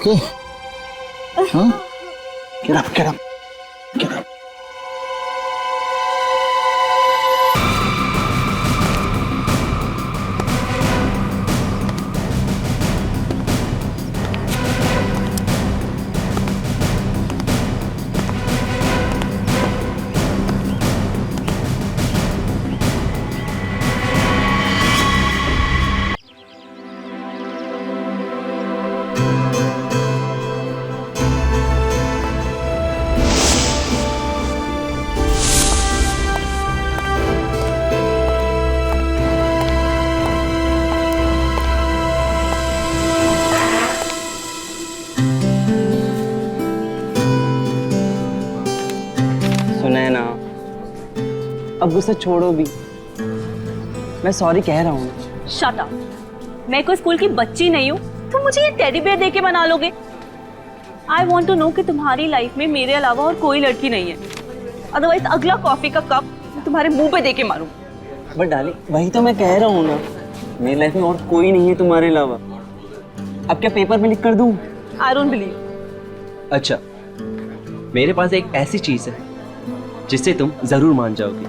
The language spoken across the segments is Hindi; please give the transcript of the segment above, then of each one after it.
okay? Huh? Get up, get up, get up. Sunaina, अब गुस्सा छोड़ो भी। मैं सॉरी कह रहा हूँ। Shut up. मैं कोई स्कूल की बच्ची नहीं हूँ, तुम मुझे ये टेडी बेयर देके मना लोगे? आई वॉन्ट टू नो कि तुम्हारी लाइफ में मेरे अलावा और कोई लड़की नहीं है, अदरवाइज अगला कॉफी का कप मैं तुम्हारे मुंह पे देके मारूं। बट डार्लिंग, वही तो मैं कह रहा हूँ ना, मेरी लाइफ में और कोई नहीं है तुम्हारे अलावा। अब क्या पेपर में लिख कर दूँ? I don't believe. अच्छा, मेरे पास एक ऐसी चीज है जिससे तुम जरूर मान जाओगी।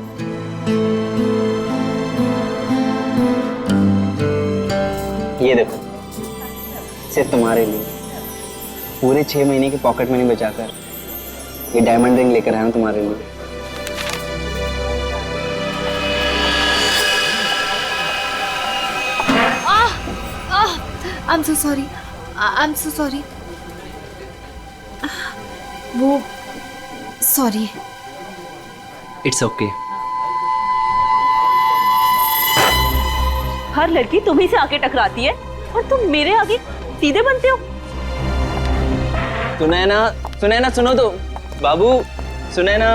ये देखो, सिर्फ तुम्हारे लिए पूरे 6 महीने की पॉकेट मनी बचाकर ये डायमंड रिंग लेकर आया हूं तुम्हारे लिए। I'm so sorry. I'm so sorry. वो सॉरी। It's okay. हर लड़की तुम्ही से आके टकराती है और तुम मेरे आगे सीधे बनते हो। सुनैना, सुनैना सुनो तो, बाबू सुनैना।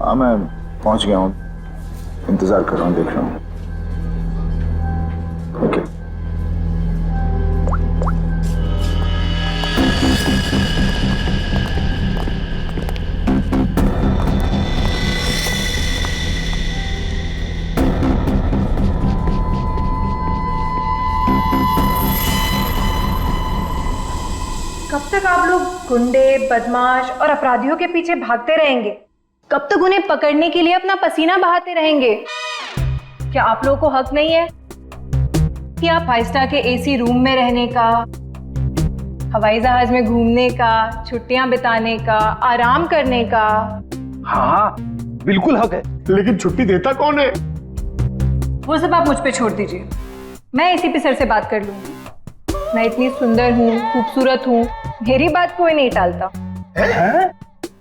हाँ, मैं पहुंच गया हूँ, इंतजार कर रहा हूँ, देख रहा हूँ। ओके। कब तक आप लोग गुंडे, बदमाश और अपराधियों के पीछे भागते रहेंगे? कब तक उन्हें पकड़ने के लिए अपना पसीना बहाते रहेंगे? क्या आप लोगों को हक नहीं है कि आप 5 स्टार के एसी रूम में रहने का, हवाई जहाज में घूमने का, छुट्टियां बिताने का, आराम करने का? हाँ, बिल्कुल हक है, लेकिन छुट्टी देता कौन है? वो सब आप मुझ पे छोड़ दीजिए, मैं एसीपी सर से बात कर लूंगी। मैं इतनी सुंदर हूँ, खूबसूरत हूँ, मेरी बात कोई नहीं टालता।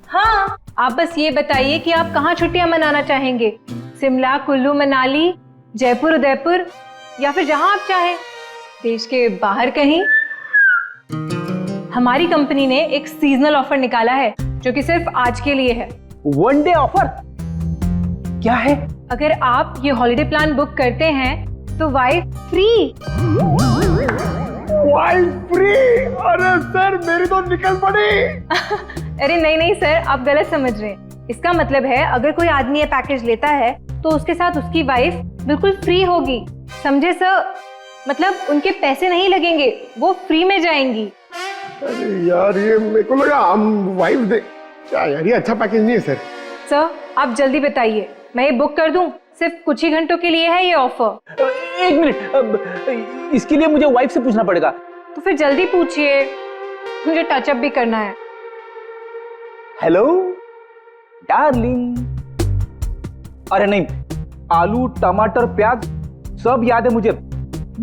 हाँ, आप बस ये बताइए कि आप कहाँ छुट्टियां मनाना चाहेंगे? शिमला, कुल्लू, मनाली, जयपुर, उदयपुर, या फिर जहां आप चाहें, देश के बाहर कहीं। हमारी कंपनी ने एक सीजनल ऑफर निकाला है जो कि सिर्फ आज के लिए है। वन डे ऑफर क्या है? अगर आप ये हॉलिडे प्लान बुक करते हैं तो वाइफ फ्री। Wife free? अरे सर, मेरी तो निकल पड़ी। अरे नहीं नहीं सर, आप गलत समझ रहे हैं। इसका मतलब है अगर कोई आदमी ये पैकेज लेता है तो उसके साथ उसकी वाइफ बिल्कुल फ्री होगी, समझे सर? मतलब उनके पैसे नहीं लगेंगे, वो फ्री में जाएंगी। अरे यार, ये मेरे को लगा हम वाइफ दे। क्या यार, ये अच्छा पैकेज नहीं है सर। सर आप जल्दी बताइए, मैं ये बुक कर दूं? सिर्फ कुछ ही घंटों के लिए है ये ऑफर। 1 मिनट, इसके लिए मुझे वाइफ से पूछना पड़ेगा। तो फिर जल्दी पूछिए, मुझे टचअप भी करना है। Hello darling. अरे नहीं, आलू, टमाटर, प्याज सब याद है मुझे।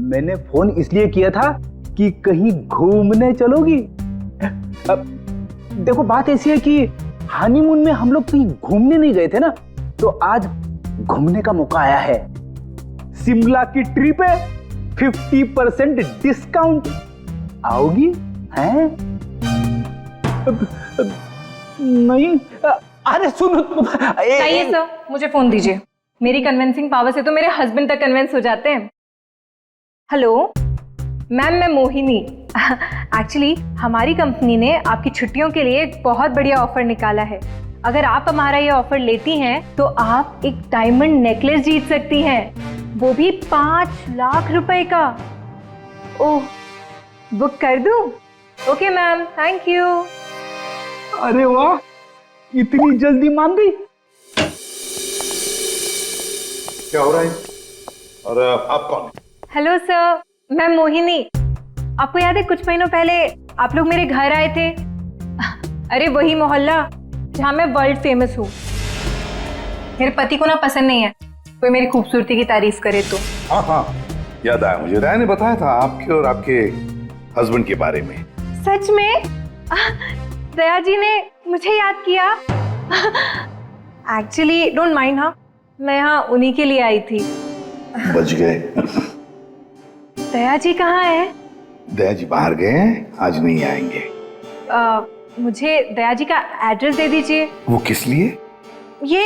मैंने फोन इसलिए किया था कि कहीं घूमने चलोगी। अब देखो, बात ऐसी है कि हनीमून में हम लोग कहीं घूमने नहीं गए थे ना, तो आज घूमने का मौका आया है। शिमला की ट्रिप है, 50% डिस्काउंट। आओगी? हैं? नहीं, अरे सुनो। चाहिए सर, मुझे फोन दीजिए। मेरी कन्विंसिंग पावर से तो मेरे हस्बैंड तक कन्विंस हो जाते हैं। हेलो मैम, मैं मोहिनी। एक्चुअली हमारी कंपनी ने आपकी छुट्टियों के लिए एक बहुत बढ़िया ऑफर निकाला है। अगर आप हमारा ये ऑफर लेती हैं तो आप एक डायमंड नेकलेस जीत सकती हैं, वो भी 5 लाख रुपए का। ओह, बुक कर दूं? Okay ma'am, thank you. अरे वाह, इतनी जल्दी मान गई। क्या हो रहा है? और आप कौन? हेलो सर, मैं मोहिनी। आपको याद है कुछ महीनों पहले आप लोग मेरे घर आए थे? अरे वही मोहल्ला जहाँ मैं वर्ल्ड फेमस हूँ। मेरे पति को ना पसंद नहीं है कोई मेरी खूबसूरती की तारीफ करे तो। हाँ हाँ, याद आया मुझे। राय ने बताया था आपके और आपके हस्बैंड के बारे में। सच में? दया जी ने मुझे याद किया। एक्चुअली डोंट माइंड, हाँ मैं यहाँ उन्हीं के लिए आई थी। बच गए। दया जी कहाँ है? दया जी बाहर गए हैं, आज नहीं आएंगे। मुझे दया जी का एड्रेस दे दीजिए। वो किस लिए? ये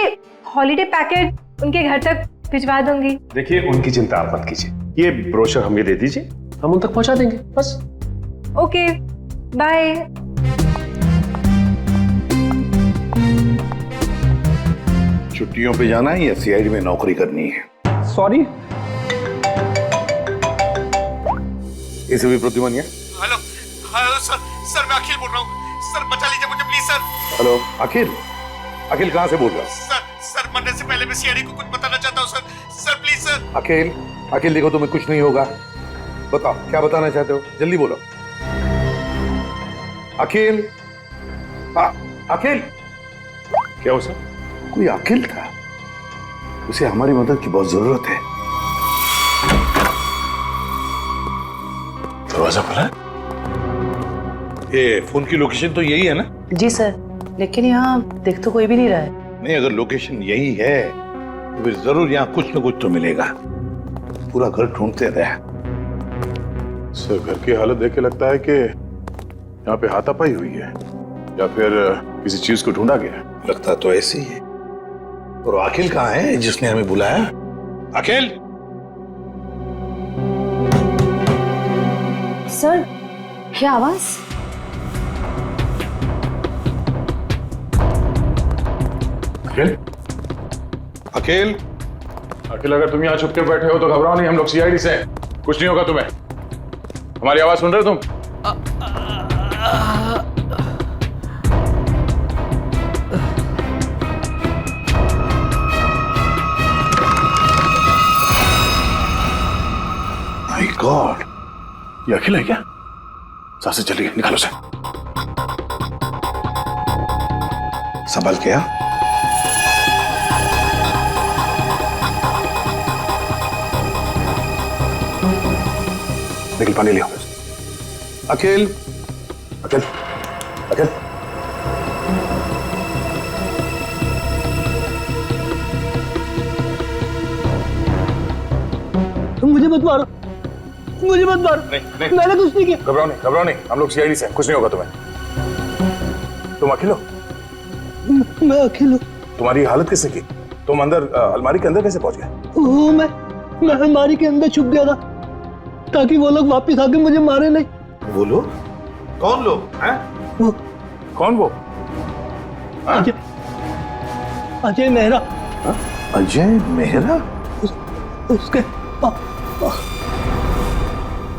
हॉलीडे पैकेट उनके घर तक भिजवा दूंगी। देखिए, उनकी चिंता आप मत कीजिए, ये ब्रोशर हमें दे दीजिए, हम उन तक पहुंचा देंगे बस। Okay, bye. छुट्टियों पे जाना है या सीआईडी में नौकरी करनी है? सॉरी। इसे भी प्रतिमानिया। हेलो हेलो सर, मैं अखिल बोल रहा हूँ सर, बचा लीजिए मुझे प्लीज सर। हेलो अखिल, अखिल कहाँ से बोल रहा हूँ? सर मरने से पहले मैं सीआईडी को कुछ बताना चाहता हूँ सर प्लीज सर। अखिल, अखिल देखो तुम्हें कुछ नहीं होगा, बताओ क्या बताना चाहते हो, जल्दी बोलो। अखिल, अखिल। क्या हो सर? कोई अखिल था, उसे हमारी मदद की बहुत जरूरत है। दरवाजा खुला है? ये फोन की लोकेशन तो यही है ना? जी सर, लेकिन यहाँ देख तो कोई भी नहीं रहा है। नहीं, अगर लोकेशन यही है तो फिर जरूर यहाँ कुछ न कुछ तो मिलेगा। पूरा घर ढूंढते रहे। सर, घर की हालत देख के लगता है कि यहाँ पे हाथापाई हुई है या फिर किसी चीज को ढूंढा गया है। लगता तो ऐसे ही है। और अखिल कहाँ है जिसने हमें बुलाया? अखिल! सर, क्या आवाज? अखिल? अखिल! अखिल, अगर तुम यहाँ छुप के बैठे हो तो घबराओ नहीं, हम लोग सीआईडी से हैं, कुछ नहीं होगा तुम्हें। हमारी आवाज सुन रहे हो तुम? माय गॉड, ये अखिल है क्या? सांसें चली गई, निकालो से। संभल गया। निकल, पानी लिया। अखिल, अखिल, अखिल। मुझे मत मारो, मुझे मत मारो। नहीं, मैंने कुछ नहीं किया। घबराओ नहीं, हम लोग सीआईडी से हैं, कुछ नहीं होगा तुम्हें। तुम अखिल हो? मैं अखिल हूँ। तुम्हारी हालत किसने की? तुम अंदर अलमारी के अंदर कैसे पहुंच गए? वो मैं अलमारी के अंदर छुप गया था ताकि वो लोग वापस आके मुझे मारे नहीं। वो लोग? कौन लोग हैं? वो कौन वो? अजय मेहरा। अजय मेहरा? उसके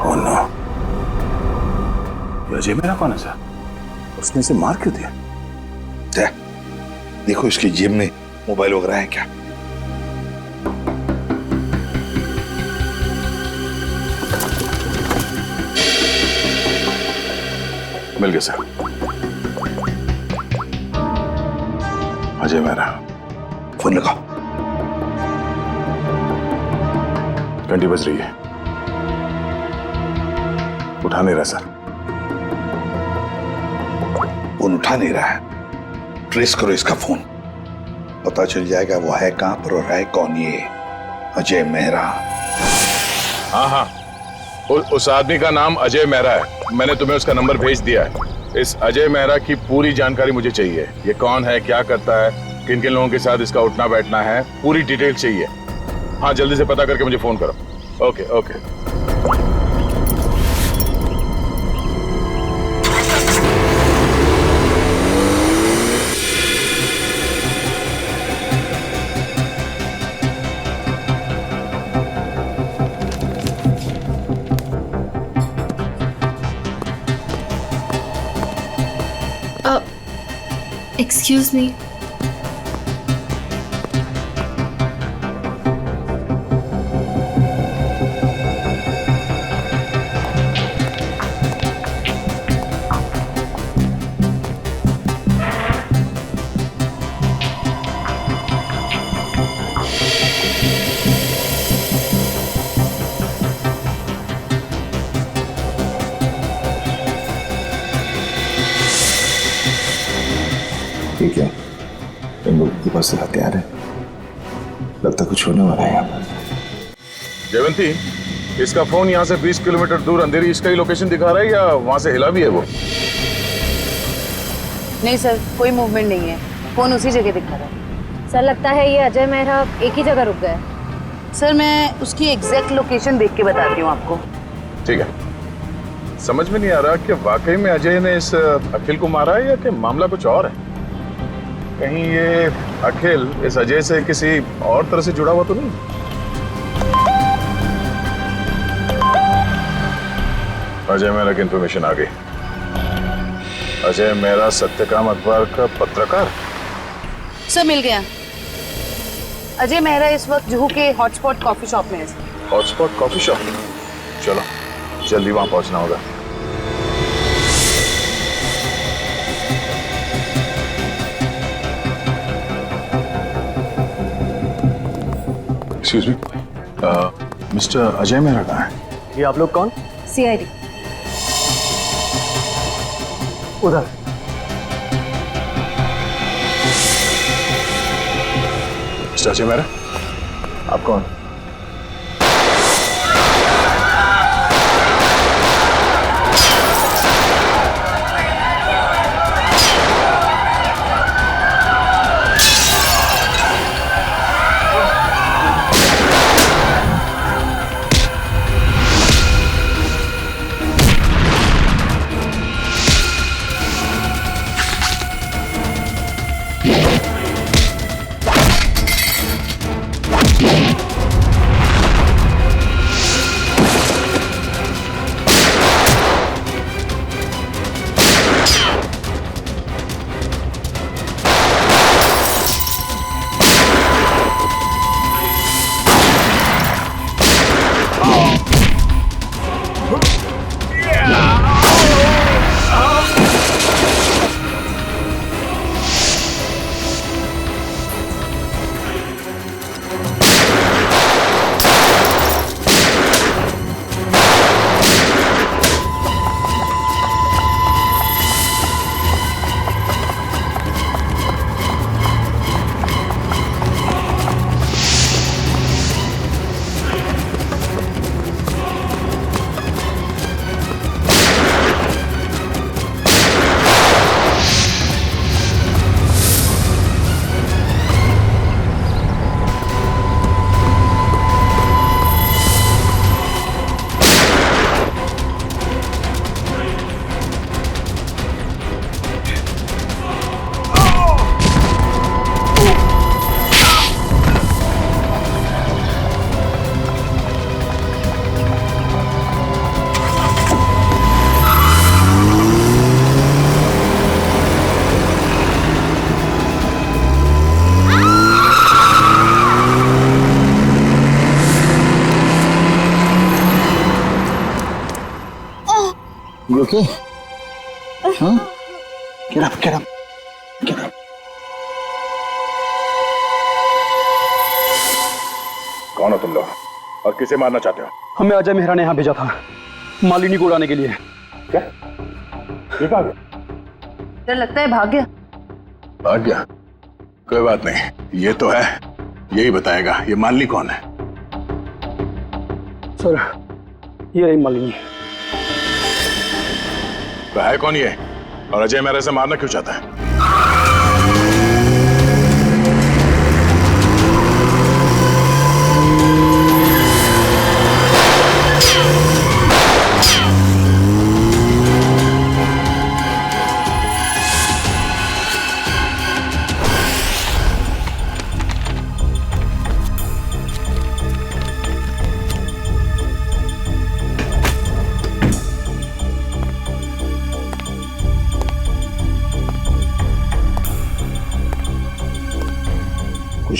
Oh no. ये अजय मेहरा कौन है सर? उसने इसे मार क्यों दिया? देखो इसकी जेब में मोबाइल वगैरह है क्या? मिल गया सर। अजय मेहरा। फोन लगाओ। घंटी बज रही है, उठा नहीं रहा सर। फोन उठा नहीं रहा है, ट्रेस करो इसका फोन, पता चल जाएगा वो है कहां पर और है कौन ये अजय मेहरा। हाँ, उस आदमी का नाम अजय मेहरा है, मैंने तुम्हें उसका नंबर भेज दिया है। इस अजय मेहरा की पूरी जानकारी मुझे चाहिए। ये कौन है, क्या करता है, किन किन लोगों के साथ इसका उठना बैठना है, पूरी डिटेल चाहिए। हाँ, जल्दी से पता करके मुझे फोन करो। Okay okay. Excuse me. ठीक है, इन लोगों के पास से हथियार है, लगता कुछ होने वाला है यहाँ पर। जयवंती, इसका फोन यहाँ से 20 किलोमीटर दूर अंधेरी इसका ही लोकेशन दिखा रहा है या वहां से हिला भी है वो? नहीं सर, कोई मूवमेंट नहीं है, फोन उसी जगह दिखा रहा है। सर लगता है ये अजय मेहरा एक ही जगह रुक गए। सर मैं उसकी एग्जैक्ट लोकेशन देख के बताती हूँ आपको। ठीक है, समझ में नहीं आ रहा कि वाकई में अजय ने इस अखिल को मारा है या कि मामला कुछ और है। कहीं ये अखिल इस अजय से किसी और तरह से जुड़ा हुआ तो नहीं? अजय मेहरा की इंफॉर्मेशन आ गई। अजय मेहरा सत्यकाम अखबार का पत्रकार। सर मिल गया। अजय मेहरा इस वक्त जुहू के हॉटस्पॉट कॉफी शॉप में है। हॉटस्पॉट कॉफी शॉप, चलो जल्दी वहां पहुंचना होगा। Excuse me, mister Ajay Mehra कहाँ है? ये आप लोग कौन? सीआईडी। उधर। मिस्टर अजय मेहरा, आप कौन? You okay? Huh? Get up, get up, get up. कौन हो तुम लोग और किसे मारना चाहते हो? हमें अजय मेहरा ने यहाँ भेजा था मालिनी को उड़ाने के लिए। क्या? ये कहाँ गया? डर लगता है भाग गया। भाग गया? कोई बात नहीं, ये तो है, यही बताएगा ये मालिनी कौन है। सर ये रही मालिनी। तो है कौन ये और अजय मेहरा से मारना क्यों चाहता है?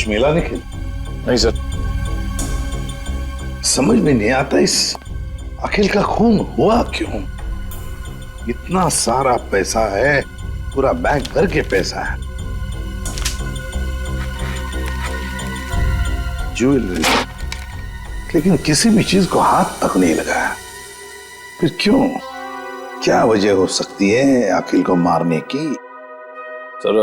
मिला निखिल? नहीं सर। समझ में नहीं आता इस अखिल का खून हुआ क्यों? इतना सारा पैसा है, पूरा बैंक भर के पैसा है, ज्वेलरी, लेकिन किसी भी चीज को हाथ तक नहीं लगाया। फिर क्यों? क्या वजह हो सकती है अखिल को मारने की? सर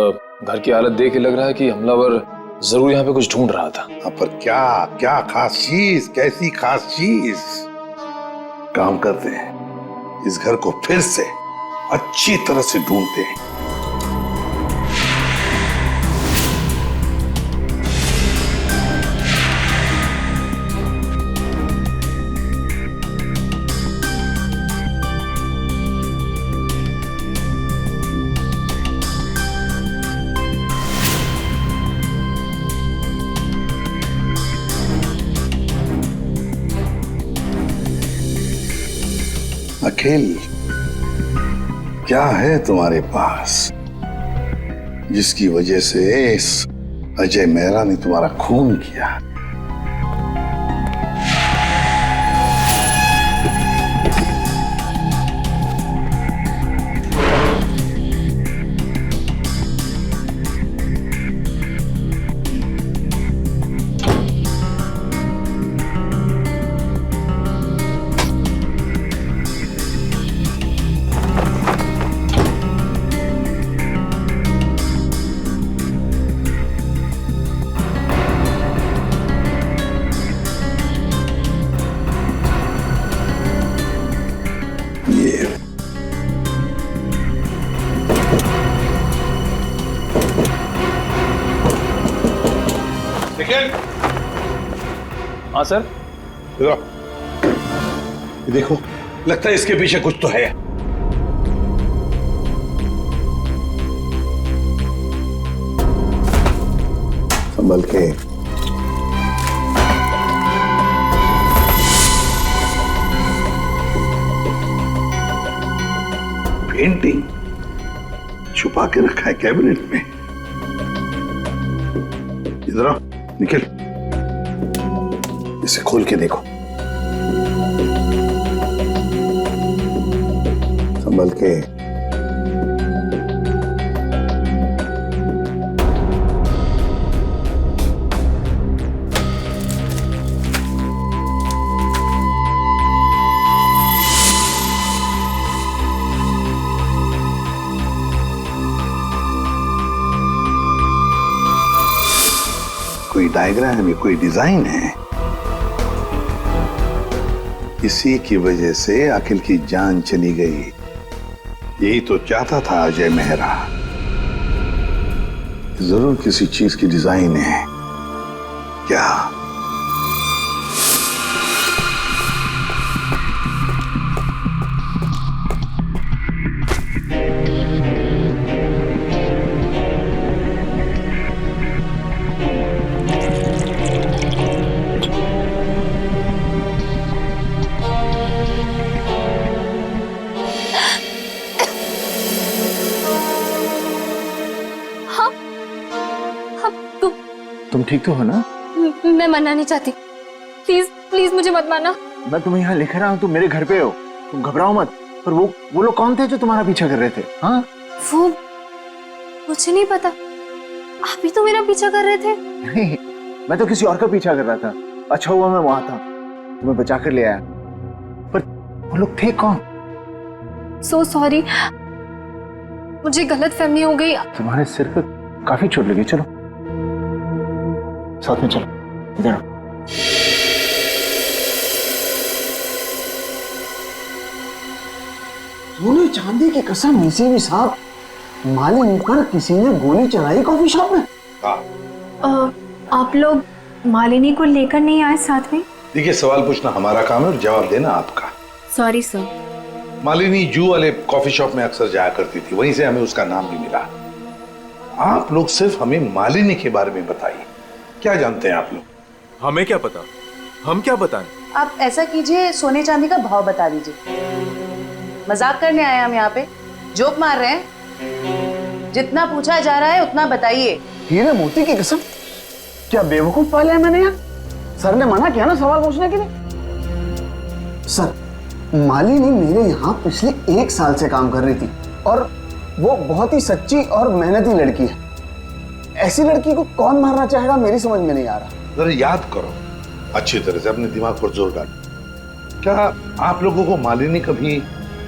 घर की हालत देख के लग रहा है कि हमलावर जरूर यहाँ पे कुछ ढूंढ रहा था। पर क्या क्या खास चीज, कैसी खास चीज? काम करते हैं, इस घर को फिर से अच्छी तरह से ढूंढते हैं। अखिल, क्या है तुम्हारे पास जिसकी वजह से इस अजय मेहरा ने तुम्हारा खून किया? हाँ सर। ये देखो, लगता है इसके पीछे कुछ तो है। संभल के। पेंटिंग छुपा के रखा है कैबिनेट में। इधर आओ निखिल, इसे खोल के देखो। संभल के। कोई डायग्राम है, कोई डिजाइन है। इसी की वजह से अखिल की जान चली गई। यही तो चाहता था अजय मेहरा। जरूर किसी चीज की डिजाइन है। क्या? तुम ठीक तो हो ना? मैं मरना नहीं चाहती, प्लीज प्लीज मुझे मत मारना। मैं तुम्हें यहाँ लिख रहा हूँ, तुम मेरे घर पे हो, तुम घबराओ मत। पर वो लोग कौन थे जो तुम्हारा पीछा कर रहे थे? हाँ, वो मुझे नहीं पता। आप ही तो मेरा पीछा कर रहे थे। नहीं, मैं तो किसी और का पीछा कर रहा था। अच्छा हुआ मैं वहां था, तुम्हें बचा कर ले आया। पर वो लोग थे कौन? सो सॉरी, मुझे गलत फहमी हो गई। तुम्हारे सिर पे काफी चोट लगी। चलो साथ में चलो, इधर आओ। सोने चांदी की कसम, नसीबी साहब, मालिनी पर किसी ने गोली चलाई कॉफी शॉप में। आप लोग मालिनी को लेकर नहीं आए साथ में? देखिए, सवाल पूछना हमारा काम है और जवाब देना आपका। Sorry sir. मालिनी जू वाले कॉफी शॉप में अक्सर जाया करती थी, वहीं से हमें उसका नाम भी मिला। आप लोग सिर्फ हमें मालिनी के बारे में बताइए, क्या जानते हैं आप लोग? हमें क्या पता, हम क्या बताएं? आप ऐसा कीजिए, सोने चांदी का भाव बता दीजिए। मजाक करने आए हम यहाँ पे, जोक मार रहे हैं? जितना पूछा जा रहा है उतना बताइए। हीरे मोती की कसम, क्या बेवकूफ पाला है मैंने यार? सर ने मना किया ना सवाल पूछने के लिए। सर, मालिनी मेरे यहाँ पिछले 1 साल से काम कर रही थी और वो बहुत ही सच्ची और मेहनती लड़की है। ऐसी लड़की को कौन मारना चाहेगा, मेरी समझ में नहीं आ रहा। जरा याद करो अच्छी तरह से, अपने दिमाग पर जोर डालो। क्या आप लोगों को मालिनी कभी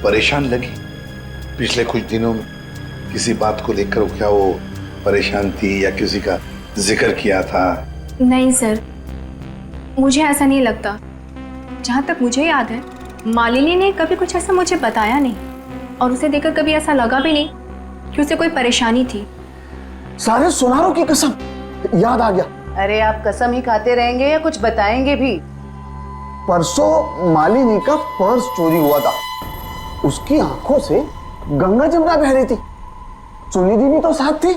परेशान लगी पिछले कुछ दिनों में? किसी बात को लेकर क्या वो परेशान थी या किसी का जिक्र किया था? नहीं सर, मुझे ऐसा नहीं लगता। जहाँ तक मुझे याद है, मालिनी ने कभी कुछ ऐसा मुझे बताया नहीं और उसे देखकर कभी ऐसा लगा भी नहीं कि उसे कोई परेशानी थी। सारे सुनारों की कसम, याद आ गया। अरे आप कसम ही खाते रहेंगे या कुछ बताएंगे भी? परसों मालिनी का पर्स चोरी हुआ था। उसकी आंखों से गंगा जमुना बह रही थी। सुनिधि भी तो साथ थी।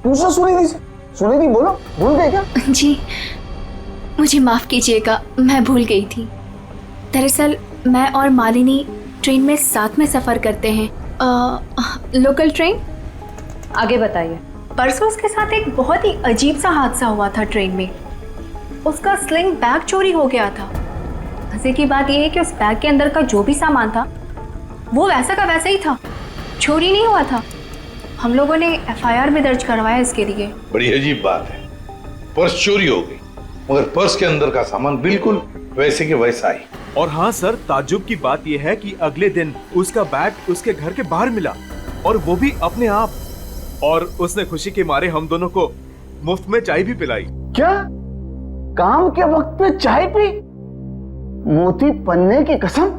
पूछो सुनिधि से। सुनिधि बोलो, भूल गए क्या? जी मुझे माफ कीजिएगा, मैं भूल गई थी। दरअसल मैं और मालिनी ट्रेन में साथ में सफर करते हैं, लोकल ट्रेन। आगे बताइए। परसों उसके साथ एक बहुत ही अजीब सा हादसा हुआ था ट्रेन में। उसका स्लिंग बैग चोरी हो गया था। मजे की बात यह है कि उस बैग के अंदर का जो भी सामान था वो वैसा का वैसा ही था, चोरी नहीं हुआ था। हम लोगों ने FIR भी दर्ज करवाया इसके लिए। बड़ी अजीब बात है, पर्स चोरी हो गई मगर पर्स के अंदर का सामान बिल्कुल वैसे के वैसा ही। और हाँ सर, ताज्जुब की बात यह है कि अगले दिन उसका बैग उसके घर के बाहर मिला और वो भी अपने आप। और उसने खुशी के मारे हम दोनों को मुफ्त में चाय भी पिलाई। क्या? काम के वक्त पे चाय पी? मोती पन्ने की कसम,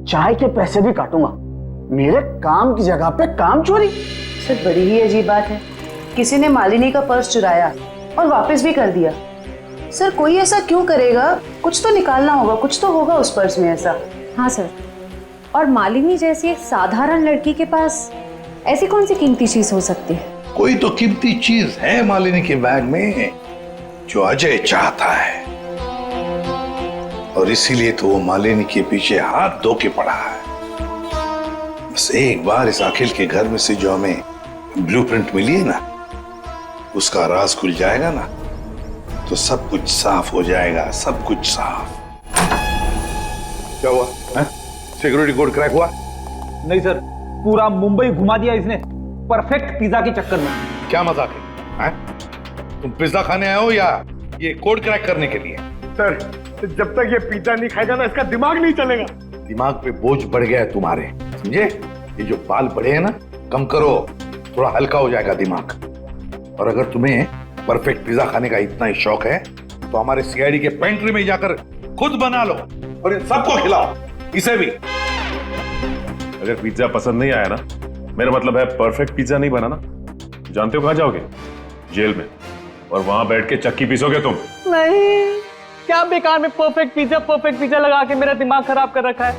चाय के पैसे भी काटूंगा। मेरे काम की जगह पे काम चोरी? सर बड़ी ही अजीब बात है, किसी ने मालिनी का पर्स चुराया और वापस भी कर दिया। सर कोई ऐसा क्यों करेगा? कुछ तो निकालना होगा, कुछ तो होगा उस पर्स में ऐसा। हाँ सर, और मालिनी जैसी एक साधारण लड़की के पास ऐसी कौन सी कीमती चीज हो सकती है? कोई तो कीमती चीज है मालिनी के बैग में जो अजय चाहता है और इसीलिए तो वो मालिनी के पीछे हाथ धो के पड़ा है। बस एक बार इस अखिल के घर में से जो हमें ब्लूप्रिंट मिली है ना, उसका राज खुल जाएगा ना, तो सब कुछ साफ हो जाएगा, सब कुछ साफ। क्या हुआ? सिक्योरिटी कोड क्रैक हुआ? नहीं सर, पूरा मुंबई घुमा दिया इसने परफेक्ट पिज्जा के चक्कर में। क्या मजाक है? तुम पिज्जा खाने आए हो या ये कोड क्रैक करने के लिए? सर जब तक ये पिज्जा नहीं खाएगा ना, इसका दिमाग नहीं चलेगा। दिमाग पे बोझ बढ़ गया है तुम्हारे, समझे? ये जो बाल बढ़े हैं ना, कम करो, थोड़ा हल्का हो जाएगा दिमाग। और अगर तुम्हें परफेक्ट पिज्जा खाने का इतना ही शौक है तो हमारे CID के पेंट्री में जाकर खुद बना लो और इन सबको खिलाओ, इसे भी। अगर पिज्जा पसंद नहीं आया ना, मेरा मतलब है परफेक्ट पिज्जा नहीं बना ना, जानते हो कहां जाओगे? जेल में। और वहां बैठ के चक्की पीसोगे तुम। नहीं, क्या बेकार में परफेक्ट पिज्जा लगा के मेरा दिमाग खराब कर रखा है।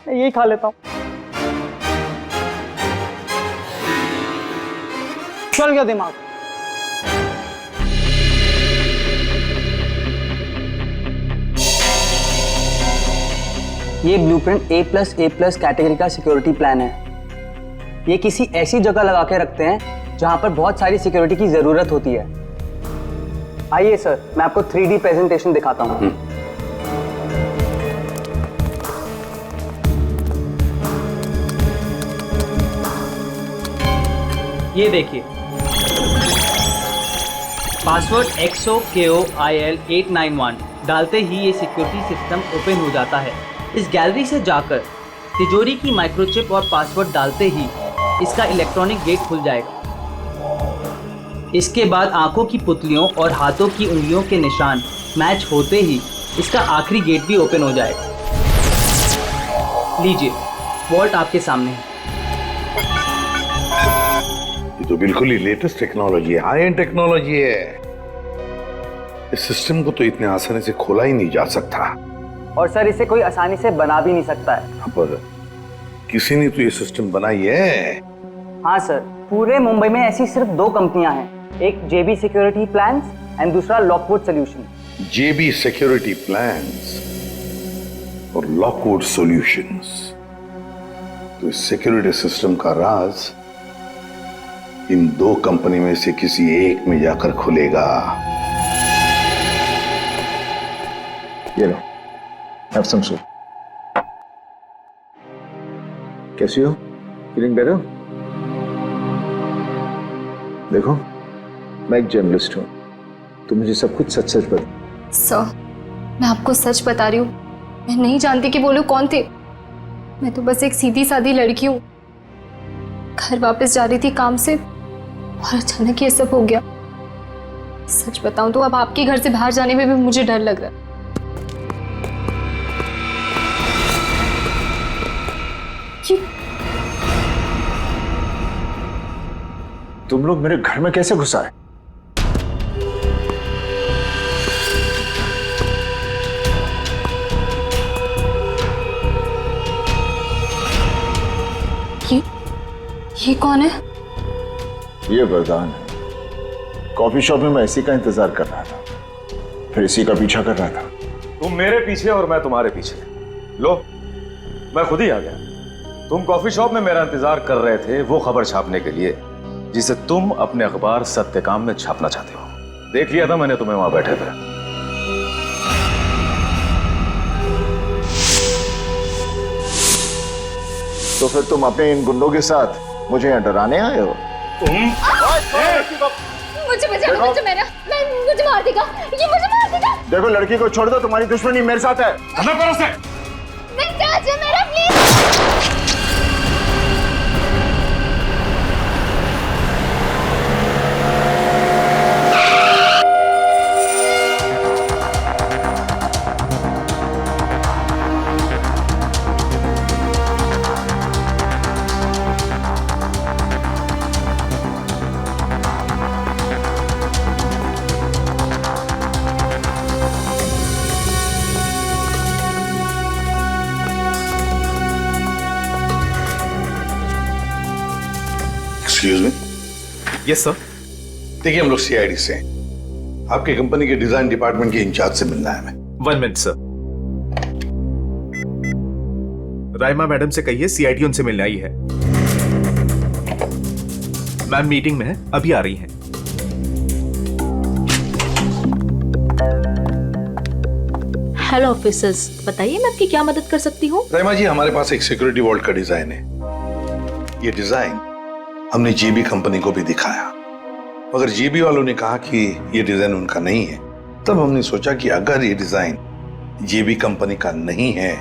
मैं यही खा लेता हूँ। चल गया दिमाग। ये ब्लूप्रिंट A+A+ कैटेगरी का सिक्योरिटी प्लान है। ये किसी ऐसी जगह लगा के रखते हैं जहां पर बहुत सारी सिक्योरिटी की जरूरत होती है। आइए सर, मैं आपको 3D प्रेजेंटेशन दिखाता हूं। ये देखिए, पासवर्ड XOKOIL891 डालते ही ये सिक्योरिटी सिस्टम ओपन हो जाता है। इस गैलरी से जाकर तिजोरी की माइक्रोचिप और पासवर्ड डालते ही इसका इलेक्ट्रॉनिक गेट खुल जाएगा। इसके बाद आंखों की पुतलियों और हाथों की उंगलियों के निशान मैच होते ही इसका आखिरी गेट भी ओपन हो जाएगा। लीजिए, वॉल्ट आपके सामने है। ये तो बिल्कुल ही लेटेस्ट टेक्नोलॉजी है, हाई एंड टेक्नोलॉजी है। इस सिस्टम को तो इतने आसानी से खोला ही नहीं जा सकता। और सर, इसे कोई आसानी से बना भी नहीं सकता है। पर किसी ने तो ये सिस्टम बनाई है। हाँ सर, पूरे मुंबई में ऐसी सिर्फ 2 कंपनियां हैं, एक JB सिक्योरिटी प्लान्स एंड दूसरा Lockwood solution. JB security plans और लॉकवुड सॉल्यूशंस। तो इस सिक्योरिटी सिस्टम का राज इन 2 कंपनी में से किसी एक में जाकर खुलेगा। ये लो, हैव सम सूप। कैसी हो? Feeling better? देखो, मैं एक जर्नलिस्ट हूं, तुम मुझे सब कुछ सच सच बता। सर, मैं आपको सच बता रही हूँ, मैं नहीं जानती कि वो लोग कौन थे। मैं तो बस एक सीधी सादी लड़की हूँ, घर वापस जा रही थी काम से और अचानक ये सब हो गया। सच बताऊं तो अब आपके घर से बाहर जाने में भी मुझे डर लग रहा है। तुम लोग मेरे घर में कैसे घुस आए? ये कौन है? ये वरदान है। कॉफी शॉप में मैं इसी का इंतजार कर रहा था, फिर इसी का पीछा कर रहा था। तुम मेरे पीछे और मैं तुम्हारे पीछे। लो, मैं खुद ही आ गया। तुम कॉफी शॉप में मेरा इंतजार कर रहे थे वो खबर छापने के लिए जिसे तुम अपने अखबार सत्यकाम में छापना चाहते हो। देख लिया था मैंने तुम्हें वहां बैठे थे। तो फिर तुम अपने इन गुंडों के साथ मुझे यहाँ डराने आए हो? मुझे मार देगा, ये मुझे मार देगा। देखो, लड़की को छोड़ दो, तुम्हारी दुश्मनी मेरे साथ है। मेरा please. Excuse me. Yes sir. देखिए, हम लोग सीआईडी से हैं। आपकी कंपनी के डिजाइन डिपार्टमेंट के इंचार्ज से मिलना है हमें। 1 मिनट सर। राइमा मैडम से कहिए सीआईडी उनसे मिलने आई है। मैम मीटिंग में है, अभी आ रही हैं। हेलो ऑफिसर्स, बताइए मैं आपकी क्या मदद कर सकती हूँ? राइमा जी, हमारे पास एक सिक्योरिटी वॉल्ट का डिजाइन है। ये डिजाइन हमने जीबी कंपनी को भी दिखाया, मगर जीबी वालों ने कहा कि ये डिजाइन उनका नहीं है। तब हमने सोचा कि अगर ये डिजाइन जीबी कंपनी का नहीं है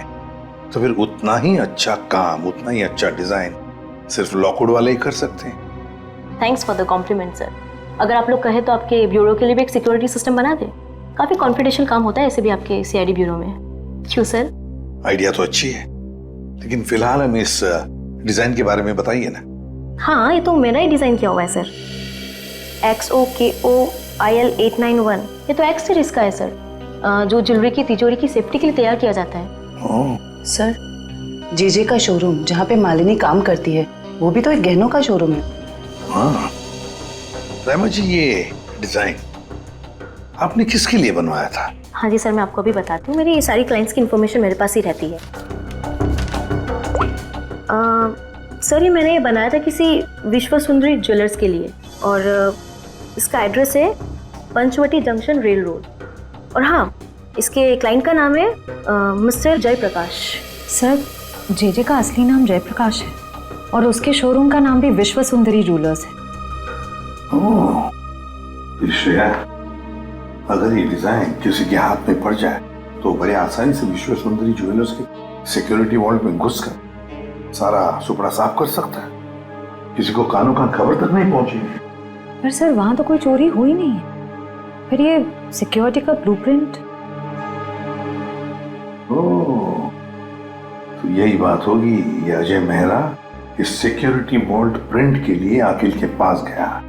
तो फिर उतना ही अच्छा काम, उतना ही अच्छा डिजाइन सिर्फ लॉकवुड वाले ही कर सकते हैं। Thanks for the compliment sir. अगर आप लोग कहे तो आपके ब्यूरो के लिए भी एक सिक्योरिटी सिस्टम बना दें। काफी कॉन्फिडेंशियल काम होता है ऐसे भी आपके सीआईडी ब्यूरो में। क्यों सर? आइडिया तो अच्छी है, लेकिन फिलहाल हमें इस डिजाइन के बारे में बताइए ना। हाँ, ये तो मैंने ही डिजाइन किया हुआ है सर। XOKOIL891, ये तो एक्स सीरीज का है सर, जो ज्वेलरी की तिजोरी की सेफ्टी के लिए तैयार किया जाता है। सर, जेजे का शोरूम जहाँ पे मालिनी काम करती है, वो भी तो एक गहनों का शोरूम है। हाँ राइमा जी, ये डिजाइन आपने किसके लिए बनवाया था? हाँ जी सर, मैं आपको अभी बताती हूँ। मेरी ये सारी क्लाइंट्स की इन्फॉर्मेशन मेरे पास ही रहती है। सर, ये मैंने बनाया था किसी विश्व सुंदरी ज्वेलर्स के लिए, और इसका एड्रेस है पंचवटी जंक्शन रेल रोड। और हाँ, इसके क्लाइंट का नाम है मिस्टर जयप्रकाश। सर, जेजे का असली नाम जयप्रकाश है और उसके शोरूम का नाम भी विश्व सुंदरी ज्वेलर्स है। ओह, श्रेया, अगर ये डिजाइन किसी के हाथ में पड़ जाए तो बड़े आसानी से विश्व सुंदरी ज्वेलर्स के सिक्योरिटी वॉल्ट में घुसकर सारा सुपड़ा साफ कर सकता है। किसी को कानों कान खबर तक नहीं पहुंचेगी। पर सर, वहां तो कोई चोरी हुई नहीं है। फिर ये सिक्योरिटी का ब्लूप्रिंट। ओह, तो यही बात होगी। ये अजय मेहरा इस सिक्योरिटी वॉल्ट प्रिंट के लिए अखिल के पास गया।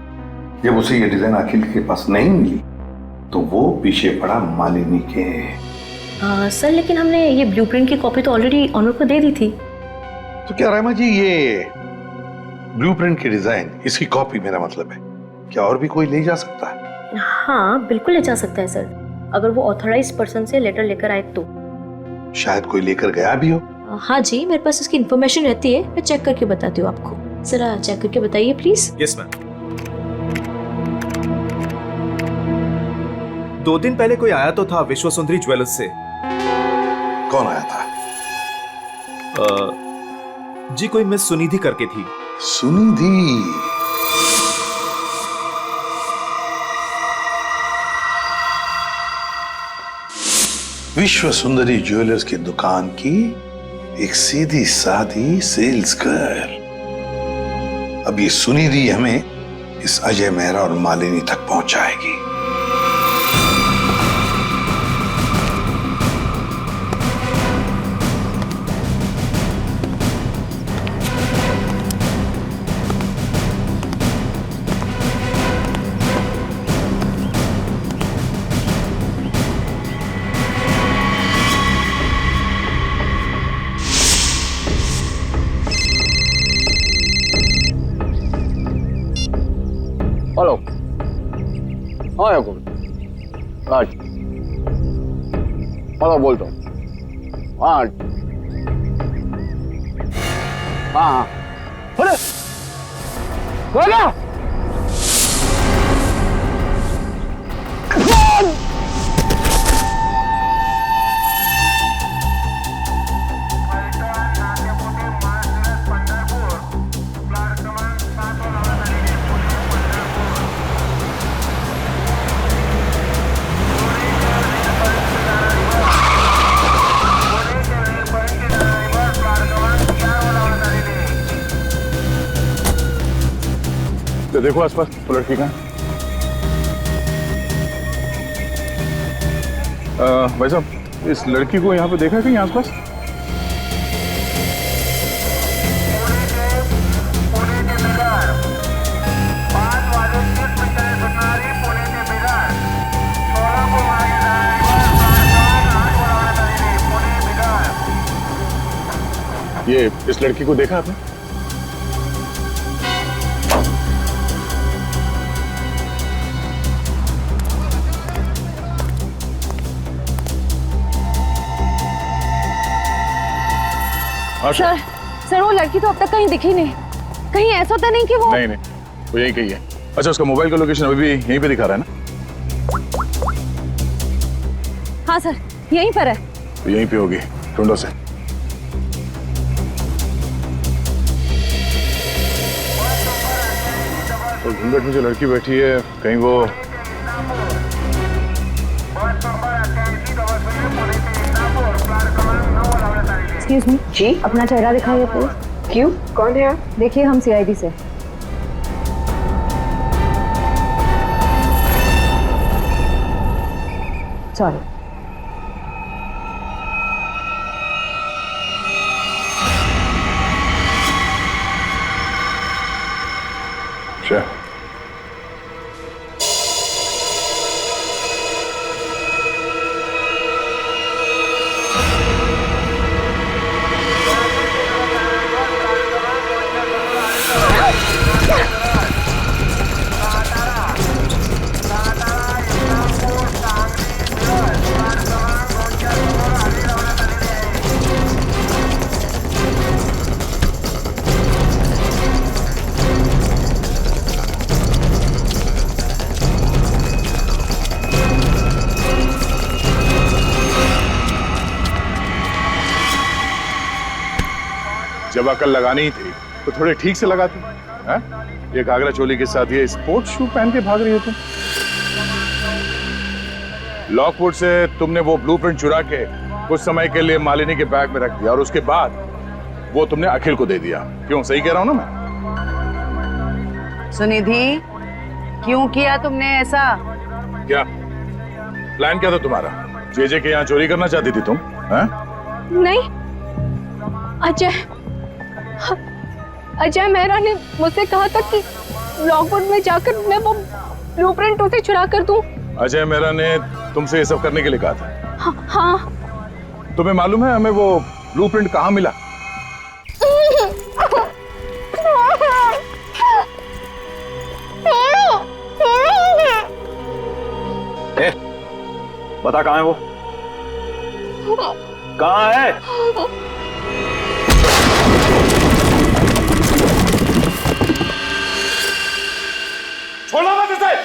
जब उसे ये डिजाइन अखिल के पास नहीं मिली तो वो पीछे पड़ा मालिनी के। सर, लेकिन हमने ये ब्लूप्रिंट की कॉपी तो ऑलरेडी ऑनर को दे दी थी। तो क्या राइमा जी, ये ब्लूप्रिंट की डिजाइन, इसकी कॉपी मेरा मतलब है, क्या और भी कोई ले जा सकता है? हाँ, बिल्कुल ले जा सकता है सर, अगर वो ऑथराइज्ड पर्सन से लेटर लेकर आए तो। शायद कोई लेकर गया भी हो। हाँ जी, मेरे पास इसकी इन्फॉर्मेशन रहती है, मैं चेक करके बताती हूँ आपको। जरा चेक करके बताइए प्लीज। Yes ma'am. 2 दिन पहले कोई आया तो था विश्व सुंदरी ज्वेलर्स से, कौन आया था? जी कोई मिस सुनिधि करके थी। सुनिधि? विश्व सुंदरी ज्वेलर्स की दुकान की एक सीधी सादी सेल्स गर्ल। अब ये सुनिधि हमें इस अजय मेहरा और मालिनी तक पहुंचाएगी। हेलो। हाँ याकूब। आज हेलो बोलता हूँ। हाँ हाँ अरे बोला तो देखो आसपास वो लड़की कहाँ? भाई साहब इस लड़की को यहाँ पे देखा है कहीं आसपास? ये इस लड़की को देखा आपने? सर वो लड़की तो अब तक कहीं दिखी नहीं। कहीं ऐसा तो नहीं कि वो नहीं वो यहीं कहीं है। अच्छा उसका मोबाइल का लोकेशन अभी भी यहीं पे दिखा रहा है ना? हाँ सर यहीं पर है। तो यहीं पे होगी, ढूंढो से। तो घूंघट में जो लड़की बैठी है कहीं वो एक्सक्यूज मी जी, अपना चेहरा दिखाइए प्लीज। क्यों, कौन है आप? देखिए हम सीआईडी से। सॉरी। अच्छा जब अकल लगानी ही थी तो थोड़े ठीक से लगाती। ये घाघरा चोली के साथ ये स्पोर्ट्स शू पहन के भाग रही हो तुम। लॉकवुड से तुमने वो ब्लूप्रिंट चुरा के कुछ समय के लिए मालिनी के बैग में रख दिया और उसके बाद वो तुमने अखिल को दे दिया। क्यों, सही कह रहा हूं ना मैं? सुनिधि क्यों किया तुमने ऐसा? क्या प्लान क्या था तुम्हारा? जेजे के यहाँ चोरी करना चाहती थी तुम? नहीं, अजय मेहरा ने मुझसे कहा था कि लॉकवुड में जाकर मैं वो ब्लूप्रिंट उसे चुरा कर दूं। अजय मेहरा ने तुमसे ये सब करने के लिए कहा था? हाँ। तुम्हें मालूम है हमें वो ब्लूप्रिंट कहाँ मिला? बता कहाँ है वो? कहाँ है? छोड़ो मत इसे!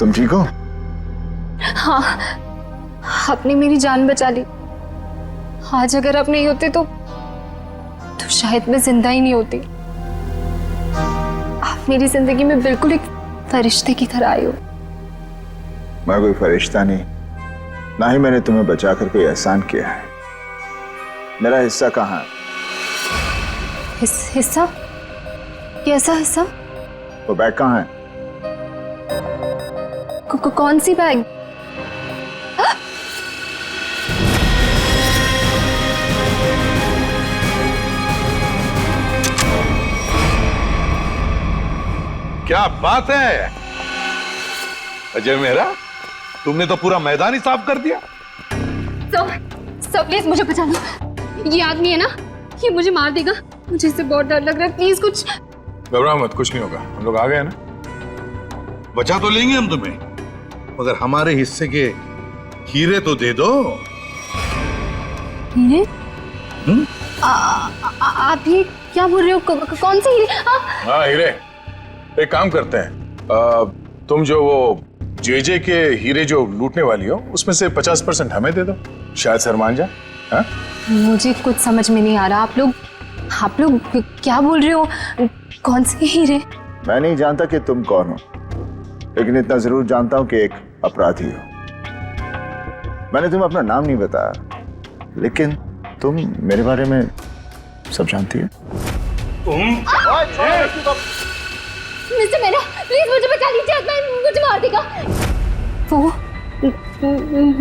तुम ठीक हो? हाँ, आपने मेरी जान बचा ली। आज अगर आप नहीं होते तो शायद मैं जिंदा ही नहीं होती। आप मेरी जिंदगी में बिल्कुल एक फरिश्ते की तरह आए हो। मैं कोई फरिश्ता नहीं, ना ही मैंने तुम्हें बचाकर कोई एहसान किया है। मेरा हिस्सा कहाँ है? हिस्सा? कैसा हिस्सा? वो बैग कहाँ है? कौन सी बैग? क्या बात है अजय मेहरा, तुमने तो पूरा मैदान ही साफ कर दिया। सब प्लीज मुझे बचा लो। ये आदमी है ना, ये मुझे मार देगा। मुझे इससे बहुत डर लग रहा है। प्लीज कुछ। घबराओ मत, कुछ नहीं होगा। हम लोग आ गए ना, बचा तो लेंगे हम तुम्हें, मगर हमारे हिस्से के हीरे तो दे दो। हीरे? आप ये क्या बोल रहे हो? कौन से हीरे? हाँ हीरे। एक काम करते हैं, तुम जो वो जेजे के हीरे जो लूटने वाली हो उसमें से 50% हमें दे दो, शायद सर मान जाए। हाँ? मुझे कुछ समझ में नहीं आ रहा। आप लोग क्या बोल रहे हो? कौन से हीरे? मैं नहीं जानता कि तुम कौन हो, लेकिन इतना जरूर जानता हूं कि एक अपराधी हो। मैंने तुम्हें अपना नाम नहीं बताया, लेकिन तुम मेरे बारे में सब जानती हो। मिस्टर मेरा, प्लीज मुझे बचा लीजिए। मुझे मार देगा वो।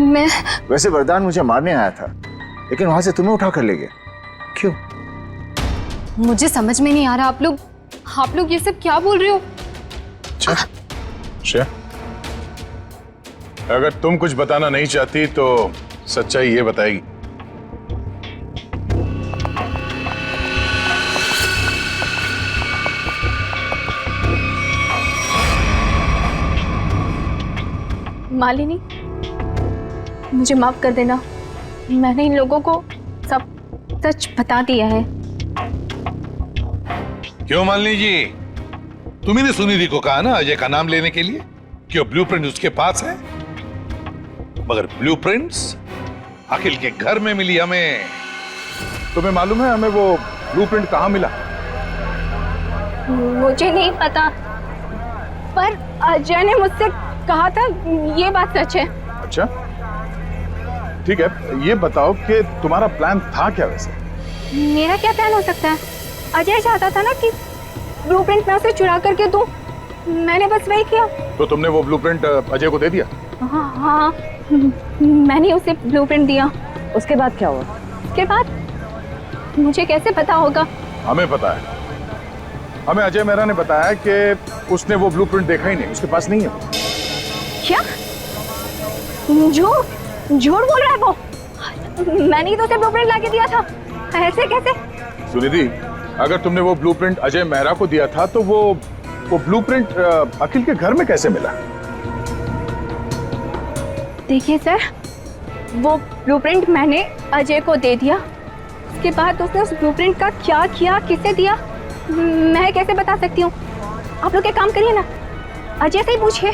मैं वैसे वरदान मुझे मारने आया था, लेकिन वहां से तुम्हें उठा कर ले गया। क्यों? मुझे समझ में नहीं आ रहा। आप लोग ये सब क्या बोल रहे हो? श्रेया, अगर तुम कुछ बताना नहीं चाहती तो सच्चाई ये बताएगी। मालिनी, मुझे माफ कर देना। मैंने इन लोगों को सब सच बता दिया है। क्यों मालिनी जी, तुम्ही ने सुनिधि को कहा ना अजय का नाम लेने के लिए, क्यों ब्लूप्रिंट उसके पास है, मगर ब्लूप्रिंट्स अखिल के घर में मिली हमें। तुम्हें मालूम है हमें वो ब्लूप्रिंट कहाँ मिला? मुझे नहीं पता, पर अजय ने मुझसे कहा था। ये बात सच है। अच्छा ठीक है, ये बताओ कि तुम्हारा प्लान था क्या वैसे? मेरा क्या प्लान हो सकता है? अजय चाहता था ना कि ब्लूप्रिंट मैं उसे चुरा करके दूं। मैंने बस वही किया। तो तुमने वो ब्लूप्रिंट अजय को दे दिया? हाँ, मैंने उसे ब्लूप्रिंट दिया। उसके बाद क्या हुआ? उसके बाद मुझे कैसे पता होगा? हमें पता है। हमें अजय मेहरा ने बताया कि उसने वो ब्लूप्रिंट देखा ही नहीं, उसके पास नहीं है। क्या? झूठ बोल रहा है वो। मैंने ही तो उसे ब्लूप्रिंट लाके दिया था। ऐसे कैसे? सुनिधि, अगर तुमने वो ब्लूप्रिंट अजय मेहरा को दिया था तो वो ब्लूप्रिंट अखिल के घर में कैसे मिला? देखिए सर, वो ब्लूप्रिंट मैंने अजय को दे दिया। उसके बाद उसने उस ब्लूप्रिंट का क्या किया, किसे दिया, मैं कैसे बता सकती हूँ? आप लोग एक काम करिए ना, अजय से ही पूछिए,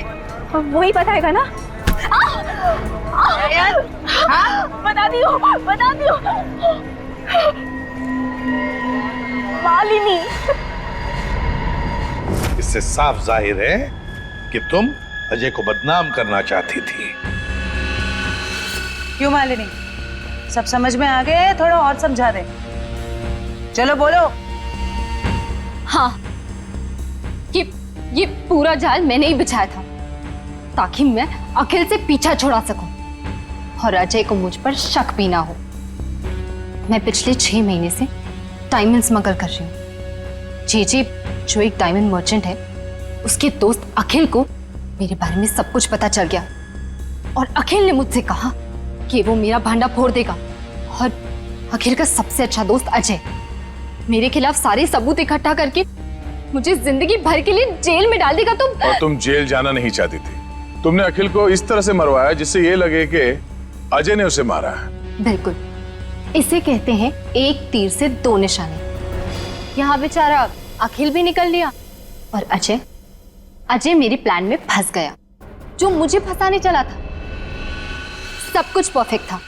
वही बताएगा ना। बता दियो। मालिनी, इससे साफ जाहिर है कि तुम अजय को बदनाम करना चाहती थी। क्यों मालिनी, सब समझ में आ गए? थोड़ा और समझा दे। चलो बोलो। हाँ, ये पूरा जाल मैंने ही बिछाया था ताकि मैं अखिल से पीछा छुड़ा सकूं और अजय को मुझ पर शक भी ना हो। मैं पिछले 6 महीने से डायमंड स्मगल कर रही हूँ। जेजे जो एक डायमंड मर्चेंट है, उसके दोस्त अखिल को मेरे बारे में सब कुछ पता चल गया और अखिल ने मुझसे कहा कि वो मेरा भांडा फोड़ देगा। और अखिल का सबसे अच्छा दोस्त अजय मेरे खिलाफ सारे सबूत इकट्ठा करके मुझे जिंदगी भर के लिए जेल में डाल देगा। और तुम जेल जाना नहीं चाहती थी। तुमने अखिल को इस तरह से मरवाया जिससे ये लगे कि अजय ने उसे मारा है। बिल्कुल, इसे कहते हैं एक तीर से 2 निशाने। यहाँ बेचारा अखिल भी निकल लिया और अजय मेरे प्लान में फंस गया। जो मुझे फंसाने चला था। सब कुछ परफेक्ट था।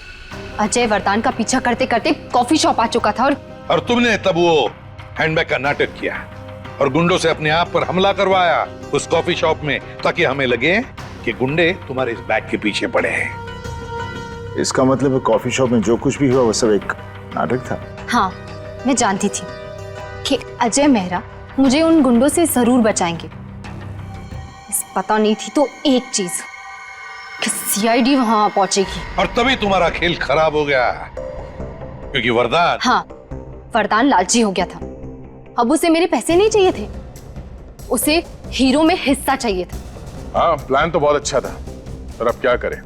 अजय वरदान का पीछा करते करते कॉफी शॉप आ चुका था और तुमने तब वो हैंडबैग का नाटक किया और गुंडों से अपने आप पर हमला करवाया उस कॉफी शॉप में, ताकि हमें लगे कि गुंडे तुम्हारे इस बैग के पीछे पड़े हैं। इसका मतलब है कॉफी शॉप में जो कुछ भी हुआ वो सब एक नाटक था। हाँ, मैं जानती थी कि अजय मेहरा मुझे उन गुंडों से जरूर बचाएंगे। बस पता नहीं थी तो एक चीज कि सीआईडी वहां पहुंचेगी। और तभी तुम्हारा खेल खराब हो गया, क्योंकि वरदान, हाँ, वरदान लालची हो गया था। अब उसे मेरे पैसे नहीं चाहिए थे, उसे हीरो में हिस्सा चाहिए था। हाँ, प्लान तो बहुत अच्छा था, पर अब क्या करें?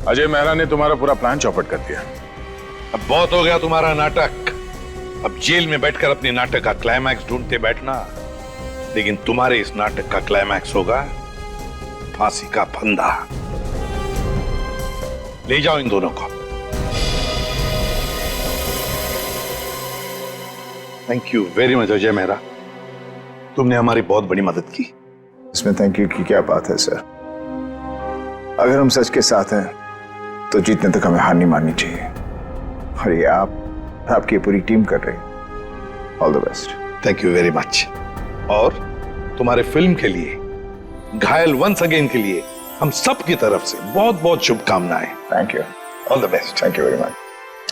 अजय मेहरा ने तुम्हारा पूरा प्लान चौपट कर दिया। अब बहुत हो गया तुम्हारा नाटक। अब जेल में बैठकर अपने नाटक का क्लाइमैक्स ढूंढते बैठना, लेकिन तुम्हारे इस नाटक का क्लाइमैक्स होगा फांसी का फंदा। ले जाओ इन दोनों को। Thank you very much Ajay Mehra, तुमने हमारी बहुत बड़ी मदद की। इसमें थैंक यू की क्या बात है सर। अगर हम सच के साथ हैं तो जीतने तक हमें हार नहीं माननी चाहिए, और ये आपकी पूरी टीम कर रही है। All the best. Thank you very much. और तुम्हारे फिल्म के लिए, घायल वंस अगेन के लिए हम सब की तरफ से बहुत बहुत शुभकामनाएं। Thank you. All the best. Thank you very much.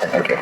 Thank you.